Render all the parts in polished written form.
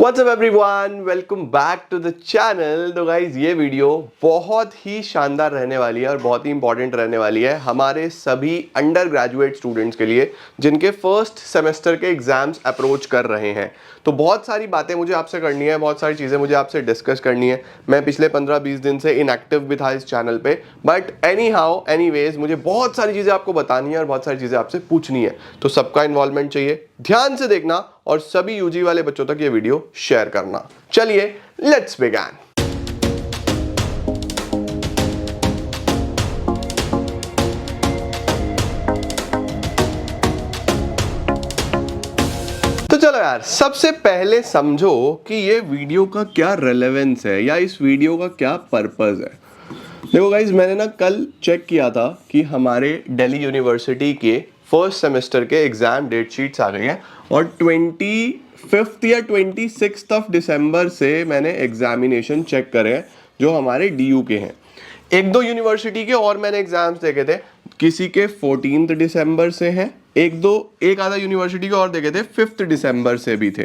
WhatsApp everyone, welcome back to the channel. तो guys ये video बहुत ही शानदार रहने वाली है और बहुत ही इंपॉर्टेंट रहने वाली है हमारे सभी अंडर ग्रेजुएट स्टूडेंट्स के लिए जिनके फर्स्ट सेमेस्टर के एग्जाम्स अप्रोच कर रहे हैं। तो बहुत सारी बातें मुझे आपसे करनी है, बहुत सारी चीज़ें मुझे आपसे डिस्कस करनी है। मैं पिछले 15-20 दिन से इनएक्टिव भी था इस चैनल पे, बट एनीवेज मुझे बहुत सारी चीज़ें आपको बतानी है और बहुत सारी चीज़ें आपसे पूछनी है। तो सबका इन्वॉल्वमेंट चाहिए, ध्यान से देखना और सभी यूजी वाले बच्चों तक ये वीडियो शेयर करना। चलिए लेट्स बिगिन। तो चलो यार, सबसे पहले समझो कि ये वीडियो का क्या रेलेवेंस है या इस वीडियो का क्या पर्पस है। देखो गाइज, मैंने ना कल चेक किया था कि हमारे दिल्ली यूनिवर्सिटी के फर्स्ट सेमेस्टर के एग्जाम डेट शीट्स आ गई हैं और 25 या 26 ऑफ दिसंबर से मैंने एग्जामिनेशन चेक करे हैं जो हमारे DU के हैं। एक दो यूनिवर्सिटी के और मैंने एग्जाम्स देखे थे, किसी के 14 दिसंबर से हैं, एक आधा यूनिवर्सिटी के और देखे थे 5 दिसंबर से भी थे।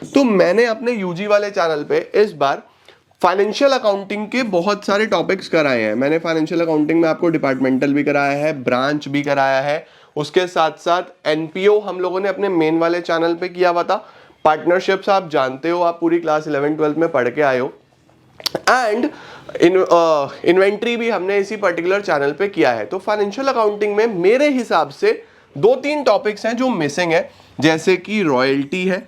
तो मैंने अपने यूजी वाले चैनल पे इस बार फाइनेंशियल अकाउंटिंग के बहुत सारे टॉपिक्स कराए हैं। मैंने फाइनेंशियल अकाउंटिंग में आपको डिपार्टमेंटल भी कराया है, ब्रांच भी कराया है, उसके साथ साथ NPO हम लोगों ने अपने मेन वाले चैनल पे किया हुआ था। पार्टनरशिप्स आप जानते हो, आप पूरी क्लास 11-12 में पढ़ के आए हो। एंड इन्वेंट्री भी हमने इसी पर्टिकुलर चैनल पे किया है। तो फाइनेंशियल अकाउंटिंग में मेरे हिसाब से 2-3 टॉपिक्स हैं जो मिसिंग है, जैसे कि रॉयल्टी है।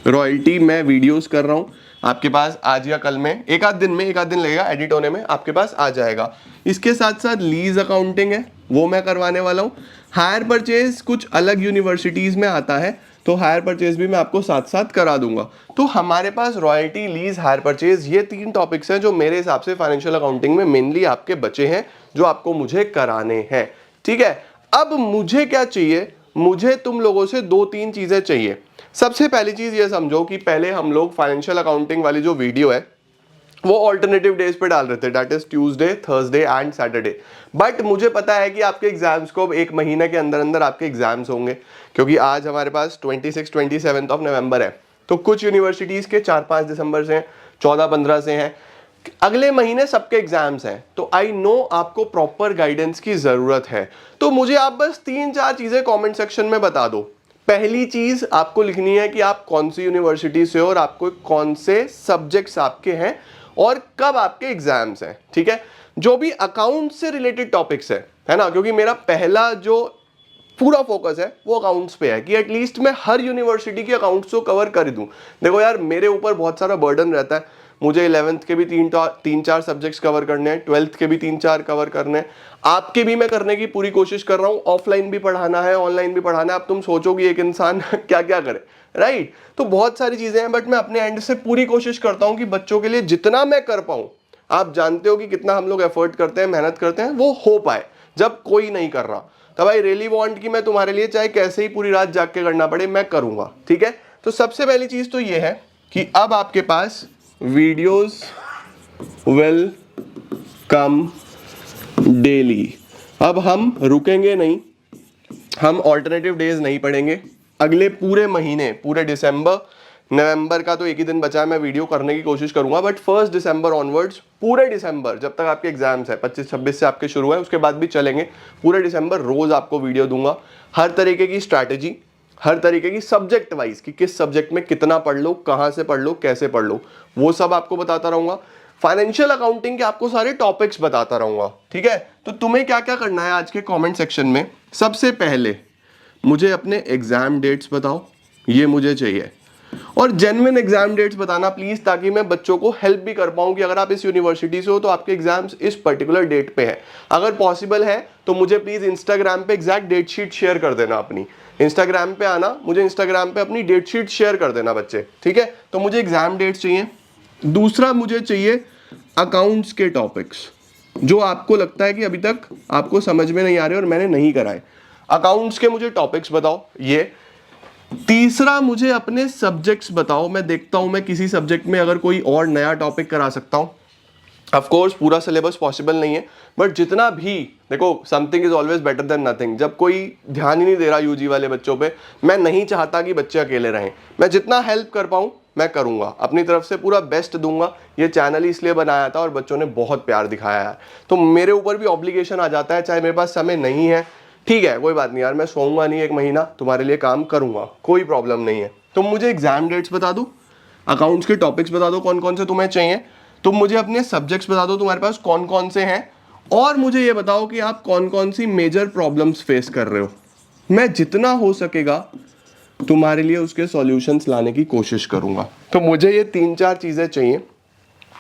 रॉयल्टी मैं वीडियोस कर रहा हूं, आपके पास आज या कल में, एक आध दिन लगेगा एडिट होने में, आपके पास आ जाएगा। इसके साथ साथ लीज अकाउंटिंग है, वो मैं करवाने वाला हूँ। हायर परचेज कुछ अलग यूनिवर्सिटीज में आता है, तो हायर परचेज भी मैं आपको साथ साथ करा दूंगा। तो हमारे पास रॉयल्टी, लीज, हायर परचेज, ये 3 टॉपिक्स हैं जो मेरे हिसाब से फाइनेंशियल अकाउंटिंग में मेनली आपके बचे हैं, जो आपको मुझे कराने हैं। ठीक है, अब मुझे क्या चाहिए, मुझे तुम लोगों से 2-3 चीजें चाहिए। सबसे पहली चीज ये समझो कि पहले हम लोग फाइनेंशियल अकाउंटिंग वाली जो वीडियो है वो ऑल्टरनेटिव डेज पे डाल रहे थे, that is Tuesday, Thursday and Saturday. But मुझे पता है कि आपके एग्जाम्स को अब एक महीने के अंदर अंदर आपके एग्जाम्स होंगे, क्योंकि आज हमारे पास 26-27 ऑफ नवंबर है। तो कुछ यूनिवर्सिटीज के 4-5 दिसंबर से हैं, 14-15 से हैं, अगले महीने सबके एग्जाम्स हैं। तो आई नो आपको प्रॉपर गाइडेंस की जरूरत है। तो मुझे आप बस 3-4 चीजें कमेंट सेक्शन में बता दो। पहली चीज आपको लिखनी है कि आप कौन सी यूनिवर्सिटी से हो और आपको कौन से सब्जेक्ट्स आपके हैं और कब आपके एग्जाम्स हैं। ठीक है, जो भी अकाउंट से रिलेटेड टॉपिक्स है ना, क्योंकि मेरा पहला जो पूरा फोकस है वो अकाउंट्स पे है कि एटलीस्ट मैं हर यूनिवर्सिटी के अकाउंट्स को कवर कर दूं। देखो यार, मेरे ऊपर बहुत सारा बर्डन रहता है, मुझे 11th के भी 3-4 सब्जेक्ट्स कवर करने हैं, 12th के भी 3-4 कवर करने हैं, आपके भी मैं करने की पूरी कोशिश कर रहा हूँ। ऑफलाइन भी पढ़ाना है, ऑनलाइन भी पढ़ाना है। अब तुम सोचोगे एक इंसान क्या क्या करे, राइट? तो बहुत सारी चीजें हैं, बट मैं अपने एंड से पूरी कोशिश करता हूँ कि बच्चों के लिए जितना मैं कर पाऊँ, आप जानते हो कि कितना हम लोग एफर्ट करते हैं, मेहनत करते हैं, वो हो पाए। जब कोई नहीं कर रहा तब आई रियली वांट कि मैं तुम्हारे लिए चाहे कैसे ही पूरी रात जाग के करना पड़े, मैं करूंगा। ठीक है, तो सबसे पहली चीज तो ये है कि अब आपके पास वीडियोस विल कम डेली। अब हम रुकेंगे नहीं, हम ऑल्टरनेटिव डेज नहीं पढ़ेंगे। अगले पूरे महीने, पूरे दिसंबर, नवंबर का तो एक ही दिन बचा है, मैं वीडियो करने की कोशिश करूंगा, बट 1 दिसंबर ऑनवर्ड्स, पूरे दिसंबर जब तक आपके एग्जाम्स है, 25-26 से आपके शुरू है, उसके बाद भी चलेंगे, पूरे दिसंबर रोज आपको वीडियो दूंगा। हर तरीके की स्ट्रैटेजी, हर तरीके की सब्जेक्ट वाइज कि किस सब्जेक्ट में कितना पढ़ लो, कहां से पढ़ लो, कैसे पढ़ लो, वो सब आपको बताता रहूंगा। फाइनेंशियल अकाउंटिंग के आपको सारे टॉपिक्स बताता रहूंगा। ठीक है, तो तुम्हें क्या क्या करना है आज के कमेंट सेक्शन में, सबसे पहले मुझे अपने एग्जाम डेट्स बताओ, ये मुझे चाहिए, और जेन्युइन एग्जाम डेट्स बताना प्लीज, ताकि मैं बच्चों को हेल्प भी कर पाऊं कि अगर आप इस यूनिवर्सिटी से हो तो आपके एग्जाम्स इस पर्टिकुलर डेट पे है। अगर पॉसिबल है तो मुझे प्लीज इंस्टाग्राम पे एग्जैक्ट डेट शीट शेयर कर देना अपनी। इंस्टाग्राम पे आना, मुझे इंस्टाग्राम पे अपनी डेट शीट शेयर कर देना बच्चे। ठीक है, तो मुझे एग्जाम डेट्स चाहिए। दूसरा मुझे चाहिए अकाउंट्स के टॉपिक्स, जो आपको लगता है कि अभी तक आपको समझ में नहीं आ रहे और मैंने नहीं कराए। अकाउंट्स के मुझे टॉपिक्स बताओ ये। तीसरा, मुझे अपने सब्जेक्ट्स बताओ, मैं देखता हूं मैं किसी सब्जेक्ट में अगर कोई और नया टॉपिक करा सकता हूं। ऑफ कोर्स पूरा सिलेबस पॉसिबल नहीं है, बट जितना भी, देखो something is always better than nothing. जब कोई ध्यान ही नहीं दे रहा यूजी वाले बच्चों पे, मैं नहीं चाहता कि बच्चे अकेले रहें, मैं जितना हेल्प कर पाऊं मैं करूँगा, अपनी तरफ से पूरा बेस्ट दूंगा। ये चैनल ही इसलिए बनाया था और बच्चों ने बहुत प्यार दिखाया यार, तो मेरे ऊपर भी ऑब्लिगेशन आ जाता है, चाहे मेरे पास समय नहीं है, ठीक है कोई बात नहीं यार, मैं सोऊंगा नहीं, 1 महीना तुम्हारे लिए काम करूँगा, कोई प्रॉब्लम नहीं है। तुम मुझे एग्जाम डेट्स बता दो, अकाउंट्स के टॉपिक्स बता दो कौन कौन से तुम्हें चाहिए, तुम मुझे अपने सब्जेक्ट्स बता दो तुम्हारे पास कौन कौन से हैं, और मुझे ये बताओ कि आप कौन कौन सी मेजर प्रॉब्लम्स फेस कर रहे हो। मैं जितना हो सकेगा तुम्हारे लिए उसके सॉल्यूशंस लाने की कोशिश करूंगा। तो मुझे ये 3-4 चीज़ें चाहिए।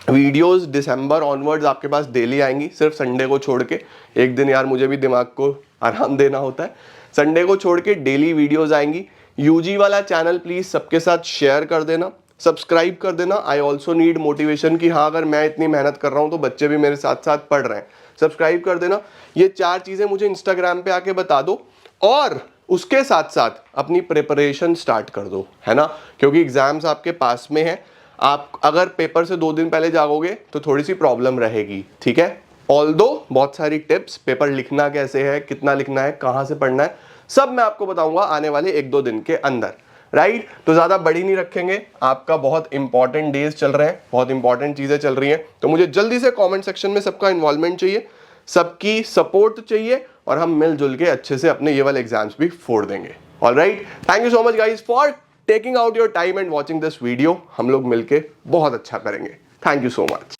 वीडियोस दिसंबर ऑनवर्ड्स आपके पास डेली आएंगी, सिर्फ संडे को छोड़ के। एक दिन यार मुझे भी दिमाग को आराम देना होता है, संडे को छोड़ के डेली वीडियोस आएंगी। यूजी वाला चैनल प्लीज़ सबके साथ शेयर कर देना, सब्सक्राइब कर देना। आई ऑल्सो नीड मोटिवेशन कि हाँ अगर मैं इतनी मेहनत कर रहा हूँ तो बच्चे भी मेरे साथ साथ पढ़ रहे हैं। सब्सक्राइब कर देना। ये 4 चीज़ें मुझे इंस्टाग्राम पे आके बता दो, और उसके साथ साथ अपनी प्रिपरेशन स्टार्ट कर दो, है ना, क्योंकि एग्जाम्स आपके पास में है। आप अगर पेपर से 2 दिन पहले जागोगे तो थोड़ी सी प्रॉब्लम रहेगी, ठीक है। ऑल्दो बहुत सारी टिप्स, पेपर लिखना कैसे है, कितना लिखना है, कहाँ से पढ़ना है, सब मैं आपको बताऊंगा आने वाले 1-2 दिन के अंदर, राइट। तो ज़्यादा बड़ी नहीं रखेंगे, आपका बहुत इंपॉर्टेंट डेज चल रहे हैं, बहुत इंपॉर्टेंट चीज़ें चल रही हैं, तो मुझे जल्दी से कॉमेंट सेक्शन में सबका इन्वॉल्वमेंट चाहिए, सबकी सपोर्ट चाहिए, और हम मिलजुल के अच्छे से अपने ये वाले एग्जाम्स भी फोड़ देंगे। Alright, thank you so much guys for taking out your time and watching this video. हम लोग मिलके बहुत अच्छा करेंगे। Thank you so much.